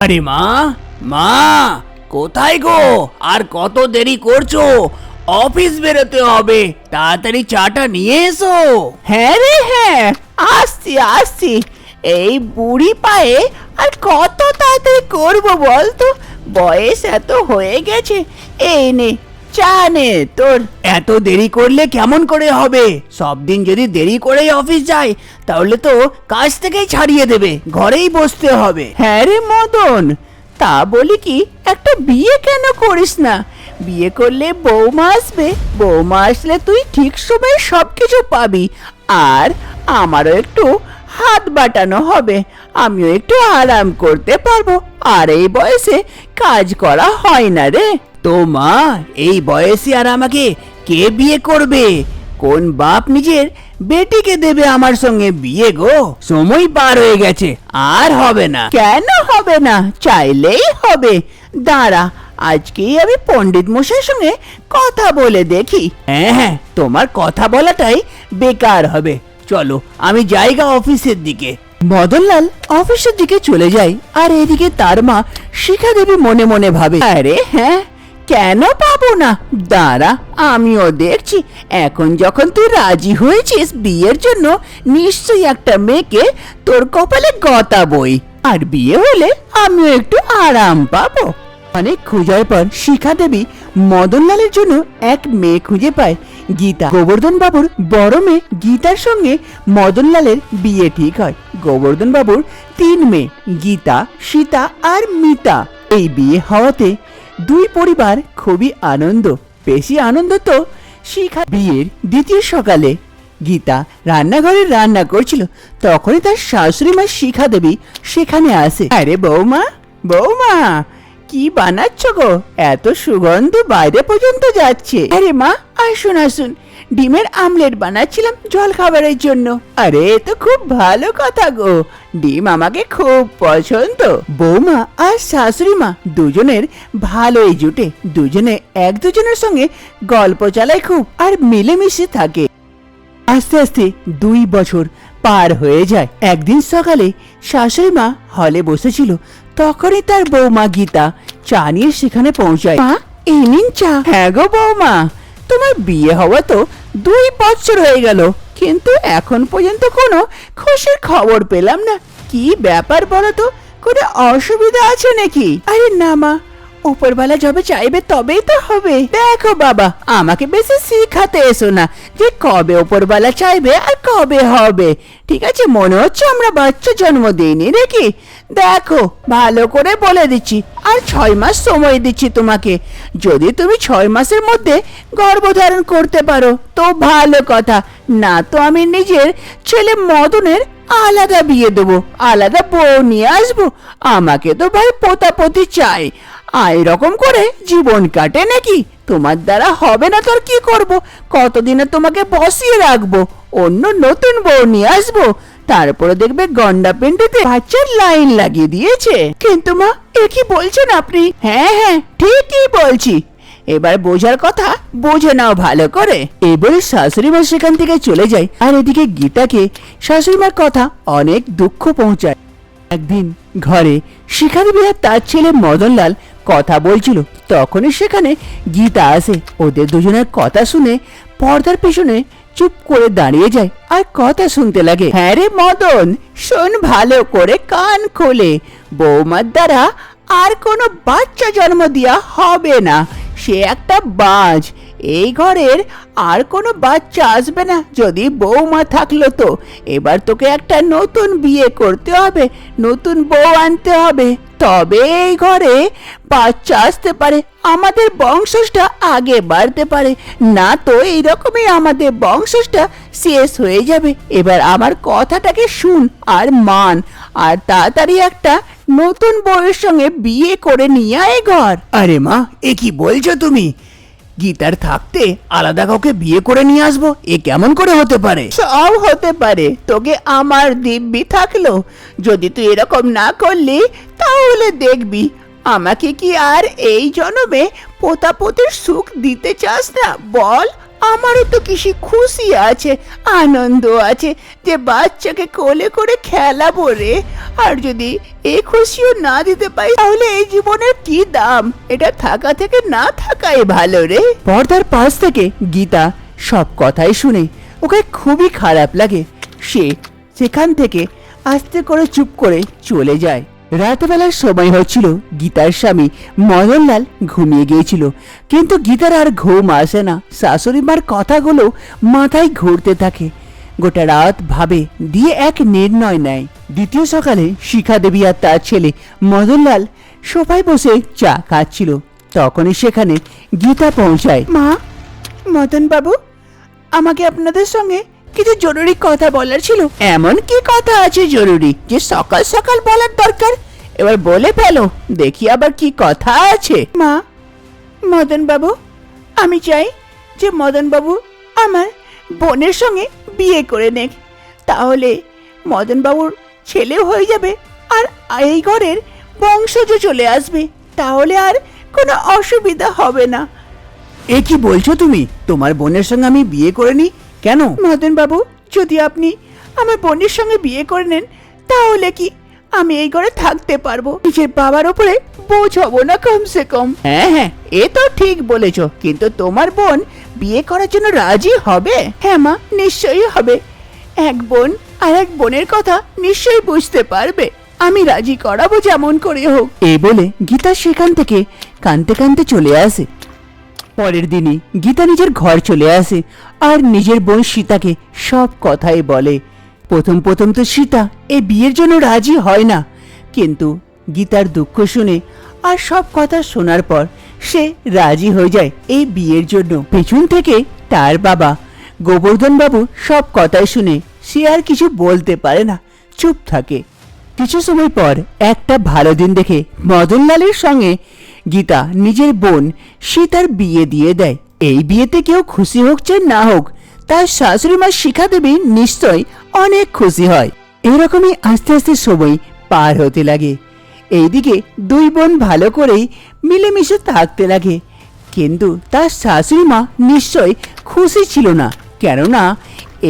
আরে মা, মা কোথায় গো? আর কত দেরি করছো? অফিস বেরোতে হবে, তাড়াতাড়ি চাটা নিয়ে এসো। হ্যাঁ রে হ্যাঁ, আসছি আসছি। এই বুড়ি পায়ে আর কত তাড়াতাড়ি করবো বলতো, বয়স এত হয়ে গেছে। এই নে চা নে তোর। এত দেরি করলে কেমন করে হবে? সব দিন যদি দেরি করেই অফিস যায় তাহলে তো কাজ থেকেই ছাড়িয়ে দেবে, ঘরেই বসতে হবে। হ্যাঁ রে মদন, তা বলি কি একটা বিয়ে কেন করিস না? বিয়ে করলে বৌমা আসবে, বৌমা আসলে তুই ঠিক সময়ে সবকিছু পাবি, আর আমারও একটু হাত বাটানো হবে, আমিও একটু আরাম করতে পারবো। আর এই বয়সে কাজ করা হয় না রে। তো মা, এই বয়সে আর আমাকে কে বিয়ে করবে? কোন বাপ নিজের বেটিকে দেবে আমার সঙ্গে বিয়ে গো? সময় পার হয়ে গেছে, আর হবে না। কেন হবে না? চাইলেই হবে। দাঁড়া, আজকেই আমি পণ্ডিত মশাইয়ের সঙ্গে কথা বলে দেখি। হ্যাঁ হ্যাঁ, তোমার কথা বলাটাই বেকার হবে। চলো আমি যাইগা অফিসের দিকে। মদনলাল অফিসের দিকে চলে যায়, আর এদিকে তার মা শিখা দেবী মনে মনে ভাবে, আরে হ্যাঁ, কেন পাবো না? দাঁড়া, আমিও দেখছি। এখন যখন তুই রাজি হয়েছিস বিয়ের জন্য, নিশ্চয়ই একটা মেয়েকে তোর কপালে গতাবই, আর বিয়ে হলে আমিও একটু আরাম পাবো। অনেক খোঁজার পর শিখা দেবী মদনলালের জন্য এক মেয়ে খুঁজে পায়, গীতা। গোবর্ধন বাবুর বড় মেয়ে গীতার সঙ্গে মদনলালের বিয়ে ঠিক হয়। গোবর্ধন বাবুর 3 মেয়ে, গীতা, সীতা আর মিতা। এই বিয়ে হওয়াতে দুই পরিবার খুবই আনন্দ। বেশি আনন্দ তো শিখা। বিয়ের দ্বিতীয় সকালে গীতা রান্নাঘরে রান্না করছিল, তখনই তার শাশুড়ি মা শিখা দেবী সেখানে আসে। আরে বৌমা, বৌমা, কি বানাচ্ছ গো? এত সুগন্ধ বাইরে পর্যন্ত যাচ্ছে। আরে মা, আসুন আসুন, ডিমের আমলেট বানাচ্ছিলাম জল খাবারের জন্য। আরে এ তো খুব ভালো কথা গো, ডিম আমাকে খুব পছন্দ। বৌমা আর শাশুড়ি মা দুজনের ভালোই জুটে, দুজনে এক দুজনের সঙ্গে গল্প চালায় খুব, আর মিলেমিশে থাকে। আস্তে আস্তে 2 বছর পার হয়ে যায়। একদিন সকালে শাশুড়ি মা হলে বসেছিল, তখনই তার বৌমা গীতা চা নিয়ে সেখানে পৌঁছায়। মা, এই নিন চা। হ্যাঁ গো বৌমা, তোমার বিয়ে হওয়া তো 2 বছর হয়ে গেল, কিন্তু এখন পর্যন্ত কোনো খুশির খবর পেলাম না। কি ব্যাপার বলো তো, কোনো অসুবিধা আছে নাকি? আরে না মা, উপরওয়ালা যবে চাইবে তবেই তো হবে। দেখো বাবা, আমাকে বেশি শিখাতে এসো না যে কবে উপরওয়ালা চাইবে আর কবে হবে। ঠিক আছে, মনে হচ্ছে আমরা বাচ্চা জন্ম দিইনি নাকি? দেখো, ভালো করে বলে দিচ্ছি, আর 6 মাস সময় দিচ্ছি তোমাকে। যদি তুমি 6 মাসের মধ্যে গর্ভধারণ করতে পারো তো ভালো কথা, না তো আমি নিজের ছেলে মদনের আলাদা বিয়ে দেবো, আলাদা বউ নিয়ে আসবো। আমাকে তো ভাই পোতাপতি চাই, আর এরকম করে জীবন কাটে নাকি? তোমার দ্বারা হবে না তো কি করব? কতদিনে তোমাকে বসিয়ে রাখবো, অন্য নতুন বউ নিয়ে আসবো, তারপরে দেখবে গন্ডা পিন্ডিতে বাচ্চার লাইন লাগিয়ে দিয়েছে। কিন্তু মা, এ কি বলছেন আপনি? হ্যাঁ হ্যাঁ, ঠিকই বলছি, এবার বোঝার কথা বুঝে নাও ভালো করে। এবারে শাশুড়ি মা সেখান থেকে চলে যায়, আর এদিকে গীতাকে শাশুড়ি মার কথা অনেক দুঃখ পৌঁছায়। একদিন ঘরে শিখা দেবী আর তার ছেলে মদনলাল কথা বলছিল, তখনই সেখানে গীতা আসে। ওদের দুজনের কথা শুনে পর্দার পেছনে চুপ করে দাঁড়িয়ে যায় আর কথা শুনতে লাগে। হ্যাঁ রে মদন, শোন ভালো করে, কান খোলে। বৌমার দ্বারা আর কোনো বাচ্চা জন্ম দেওয়া হবে না, সে একটা বাজ। এই ঘরের আর কোনো বাচ্চা আসবে না। যদি বৌমা থাকলো তো এবার তোকে একটা নতুন বিয়ে করতে হবে, নতুন বউ আনতে হবে, তবে এই ঘরে বাচ্চা আসতে পারে, আমাদের বংশটা আগে বাড়তে পারে, না তো এইরকমই আমাদের বংশটা শেষ হয়ে যাবে। এবার আমার কথাটাকে শুন আর মান, আর তাড়াতাড়ি একটা নতুন বউয়ের সঙ্গে বিয়ে করে নিয়ে আয় ঘর। আরে মা, এ কি বলছো তুমি? গীতার থাকতে আলাদা কাউকে বিয়ে করে নিয়ে আসবো, এ কেমন করে হতে পারে? সব হতে পারে, তোকে আমার দিব্যি থাকলো। যদি তুই এরকম না করলি তাহলে দেখবি আমাকে কি আর এই জন্মে পোতাপতির সুখ দিতে চাস না? বল, আমারও তো কিছু খুশি আছে, আনন্দ আছে যে বাচ্চাকে কোলে করে খেলাবো রে। আর যদি এই খুশিও না দিতে পারি তাহলে এই জীবনের কি দাম? এটা থাকা থেকে না থাকাই ভালো রে। পর্দার পাশ থেকে গীতা সব কথাই শুনে ওকে খুবই খারাপ লাগে। সে সেখান থেকে আস্তে করে চুপ করে চলে যায়। রাতবেলার সময় হচ্ছিল, গীতার স্বামী মদনলাল ঘুমিয়ে গিয়েছিল, কিন্তু গীতার আর ঘুম আসে না। শাশুড়ি মার কথাগুলো মাথায় ঘুরতে থাকে। গোটা রাত ভাবে দিয়ে এক নির্ণয় নেয়। দ্বিতীয় সকালে শিখা দেবী আর তার ছেলে মদনলাল সোফায় বসে চা খাচ্ছিল। তখনই সেখানে গীতা পৌঁছায়। মা, মদন বাবু, আমাকে আপনাদের সঙ্গে কিছু জরুরি কথা বলার ছিল। এমন কি কথা আছে জরুরি যে সকাল সকাল বলার দরকার? এবার বলে ফেলো, দেখি আবার কি কথা আছে। মা, মদন বাবু, আমি চাই যে মদন বাবু আমার বোনের সঙ্গে বিয়ে করে নেক, তাহলে মদন বাবুর ছেলেও হয়ে যাবে আর এই ঘরের বংশজ চলে আসবে, তাহলে আর কোনো অসুবিধা হবে না। এ কি বলছো তুমি? তোমার বোনের সঙ্গে আমি বিয়ে করে নিই কেন? মদন বাবু, যদি আপনি আমার বোনের সঙ্গে বিয়ে করে নেন তাহলে কি আমি এই ঘরে থাকতে পারবো? নিজের বাবার উপরে বোঝ হব না কমসে কম। হ্যাঁ হ্যাঁ, এ তো ঠিক বলেছো, কিন্তু তোমার বোন বিয়ে করার জন্য রাজি হবে? হ্যাঁ মা, নিশ্চয়ই হবে। এক বোন আর এক বোনের কথা নিশ্চয়ই বুঝতে পারবে। আমি রাজি করাবো যেমন করে হোক। এই বলে গীতা সেখান থেকে কাঁদতে কাঁদতে চলে আসে। পরের দিনই গীতা নিজের ঘর চলে আসে আর নিজের বোন সীতাকে সব কথাই বলে। প্রথম প্রথম তো সীতা এই বিয়ের জন্য রাজি হয় না, কিন্তু গীতার দুঃখ শুনে আর সব কথা শোনার পর সে রাজি হয়ে যায় এই বিয়ের জন্য। পেছন থেকে তার বাবা গোবর্ধন বাবু সব কথাই শুনে সে আর কিছু বলতে পারে না, চুপ থাকে। কিছু সময় পর একটা ভালো দিন দেখে মদনলালের সঙ্গে গীতা নিজের বোন সীতার বিয়ে দিয়ে দেয়। এই বিয়েতে কেউ খুশি হোক চাই না হোক, তার শাশুড়ি মা শিখা দেবী নিশ্চয় অনেক খুশি হয়। এরকমই আস্তে আস্তে সময় পার হতে লাগে। এইদিকে দুই বোন ভালো করেই মিলেমিশে থাকতে লাগে, কিন্তু তার শাশুড়ি মা নিশ্চয় খুশি ছিল না, কেননা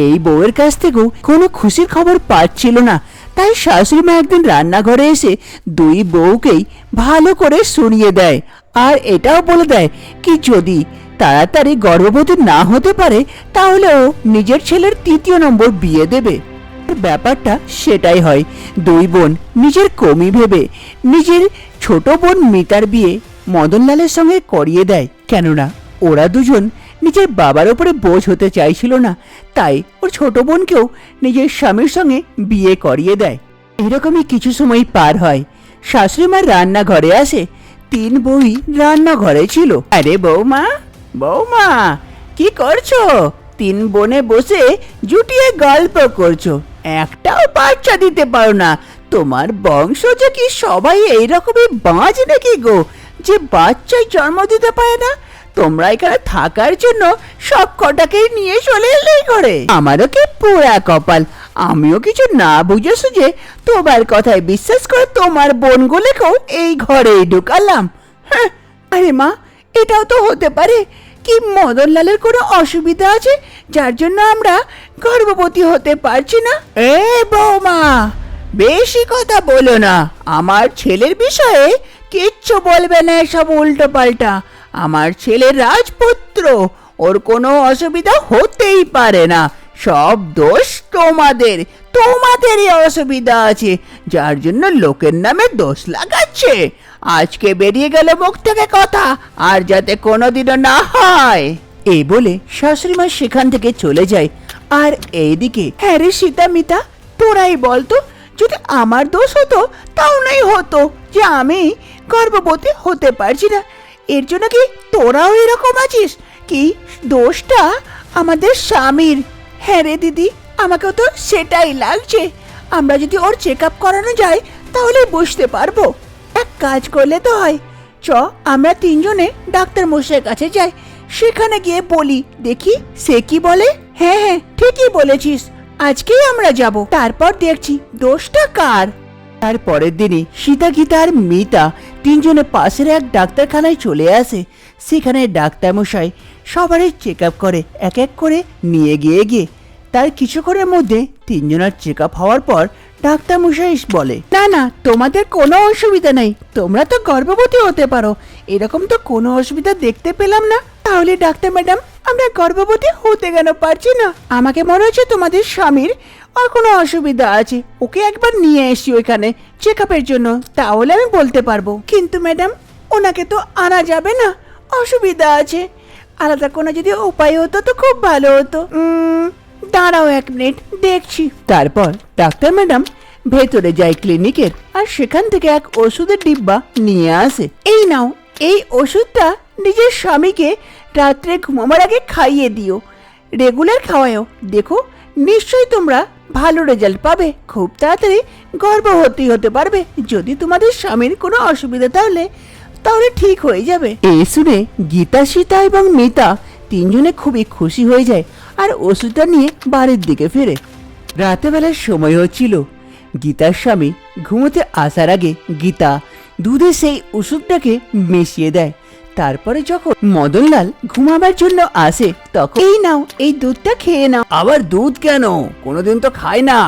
এই বউয়ের কাছ থেকেও কোনো খুশির খবর পাচ্ছিল না। তাই শাশুড়ি মা একদিন রান্নাঘরে এসে দুই বউকেই ভালো করে শুনিয়ে দেয় আর এটাও বলে দেয় কি যদি তাড়াতাড়ি গর্ভবতী না হতে পারে তাহলে ও নিজের ছেলের তৃতীয় নম্বর বিয়ে দেবে। ব্যাপারটা সেটাই হয়। দুই বোন নিজের কমি ভেবে নিজের ছোট বোন মিতার বিয়ে মদনলালের সঙ্গে করিয়ে দেয়, কেননা ওরা দুজন নিজের বাবার উপরে বোঝ হতে চাইছিল না, তাই ওর ছোট বোনকেও নিজের স্বামীর সঙ্গে বিয়ে করিয়ে দেয়। এরকমই কিছু সময় পার হয়। শাশুড়ি মা রান্নাঘরে আসে, তিন বউই রান্নাঘরে ছিল। আরে বৌমা, বৌমা, কি করছো? তিন বোনে বসে জুটিয়ে গল্প করছো, একটাও বাচ্চা দিতে পারো না। তোমার বংশ যে কি সবাই এইরকমই বাঁচ নাকি গো, যে বাচ্চাই জন্ম দিতে পারে না? তোমরা এখানে থাকার জন্য সব কটাকেই নিয়ে চলে এলে ঘরে। আমারও কি পোড়া কপাল, আমিও কিছু না বুঝে সুঝে তোমার কথায় বিশ্বাস করে তোমার বোনগুলোকেও এই ঘরেই ঢুকালাম। হ্যাঁ, আরে মা, এটাও তো হতে পারে কি মদনলালের কোনো অসুবিধা আছে যার জন্য আমরা গর্ভবতী হতে পারছি না? এ বৌমা, বেশি কথা বলো না। আমার ছেলের বিষয়ে কিচ্ছু বলবে না এসব উল্টো পাল্টা। আমার ছেলে রাজপুত্র, ওর কোনো অসুবিধা হতেই পারে না। সব দোষ তোমাদের, তোমাদেরই অসুবিধা আছে যার জন্য লোকের নামে দোষ লাগাচ্ছে। আজকে বেরিয়ে গেল মুখ থেকে কথা, আর যাতে কোনোদিনও না হয়। এই বলে শাশুড়ি মা সেখান থেকে চলে যায়। আর এইদিকে, হ্যাঁ রে সীতা মিতা, তোরাই বলতো, যদি আমার দোষ হতো তাও নাই হতো যে আমি গর্ভবতী হতে পারছি না। এর জন্য কি তোরাও এরকম আছিস? কি দোষটা আমাদের স্বামীর? হ্যাঁ রে দিদি, আমাকেও তো সেটাই লাগছে। আমরা যদি ওর চেক আপ করানো যায় তাহলে বুঝতে পারবো। এক কাজ করলে তো হয়, চ আমরা তিনজনে ডাক্তার মশাইয়ের কাছে যাই, সেখানে গিয়ে বলি, দেখি সে কি বলে। হ্যাঁ হ্যাঁ, ঠিকই বলেছিস, আজকেই আমরা যাব, তারপর দেখছি দোষটা কার। তার পরের দিনই সীতা, গীতা আর মিতা তিনজনে পাশের এক ডাক্তারখানায় চলে আসে। সেখানে ডাক্তারমশাই সবারই চেক আপ করে, এক এক করে নিয়ে গিয়ে তার কিছুক্ষণের মধ্যে তিনজনের চেক আপ হওয়ার পর ডাক্তারমশাই বলে, না না, তোমাদের কোনো অসুবিধা নেই, তোমরা তো গর্ভবতী হতে পারো, এরকম তো কোনো অসুবিধা দেখতে পেলাম না। তাহলে ডাক্তার ম্যাডাম, আমরা গর্ভবতী হতে কেন পারছি না? আমাকে মনে হচ্ছে তোমাদের স্বামীর আর কোনো অসুবিধা আছে, ওকে একবার নিয়ে এসি ওইখানে চেক আপের জন্য, তাহলে আমি বলতে পারবো। কিন্তু ম্যাডাম, ওনাকে তো আনা যাবে না, অসুবিধা আছে। আলাদা কোনো যদি উপায় হতো তো খুব ভালো হতো। দাঁড়াও 1 মিনিট, দেখছি। তারপর ডাক্তার ম্যাডাম ভেতরে যায় ক্লিনিকের, আর সেখান থেকে এক ওষুধের ডিব্বা নিয়ে আসে। এই নাও, এই ওষুধটা নিজের স্বামীকে রাত্রে ঘুমাবার আগে খাইয়ে দিও, রেগুলার খাওয়াও। দেখো, নিশ্চয়ই তোমরা ভালো রেজাল্ট পাবে, খুব তাড়াতাড়ি গর্ভবতী হতে পারবে। যদি তোমাদের স্বামীর কোনো অসুবিধা তাহলে ঠিক হয়ে যাবে। এই শুনে গীতা, সীতা এবং মিতা তিনজনে খুবই খুশি হয়ে যায় আর ওষুধটা নিয়ে বাড়ির দিকে ফেরে। রাতেবেলার সময় হচ্ছিল। গীতার স্বামী ঘুমোতে আসার আগে গীতা দুধে সেই ওষুধটাকে মিশিয়ে দেয়। তারপরে যখন মদনলাল ঘুমাবার জন্য আসে, তখন এই নাও, এই দুধটা খেয়ে নাও। আবার দুধ কেন? কোনোদিন তো খাই না।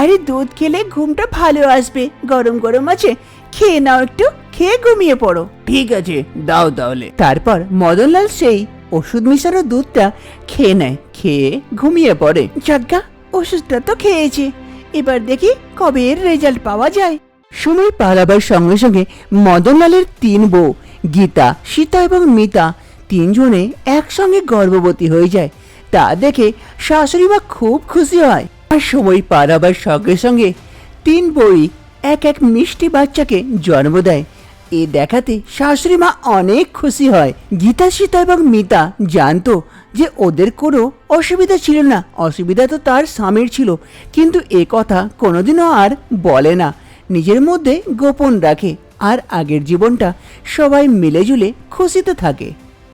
আরে দুধ খেলে ঘুমটা ভালো আসবে, গরম গরম আছে, খেয়ে নাও, একটু খেয়ে ঘুমিয়ে পড়ো। ঠিক আছে, দাও তাহলে। তারপর মদনলাল সেই ওষুধ মিশানো দুধটা খেয়ে নেয়, খেয়ে ঘুমিয়ে পড়ে। যাজ্ঞা, ওষুধটা তো খেয়েছে, এবার দেখি কবে এর রেজাল্ট পাওয়া যায়। সময় পালাবার সঙ্গে সঙ্গে মদনলালের 3 বউ গীতা, সীতা এবং মিতা তিনজনে একসঙ্গে গর্ভবতী হয়ে যায়। তা দেখে শাশুড়ি মা খুব খুশি হয়। আর সময় পালাবার সঙ্গে সঙ্গে 3 বই এক এক মিষ্টি বাচ্চাকে জন্ম দেয়। এ দেখাতে শাশুড়ি মা অনেক খুশি হয়। গীতা, সীতা এবং মিতা জানতো যে ওদের কোনো অসুবিধা ছিল না, অসুবিধা তো তার স্বামীর ছিল, কিন্তু এ কথা কোনোদিনও আর বলে না, নিজের মধ্যে গোপন রাখে। আর আগের জীবনটা সবাই মিলেজুলে খুশিতে থাকে।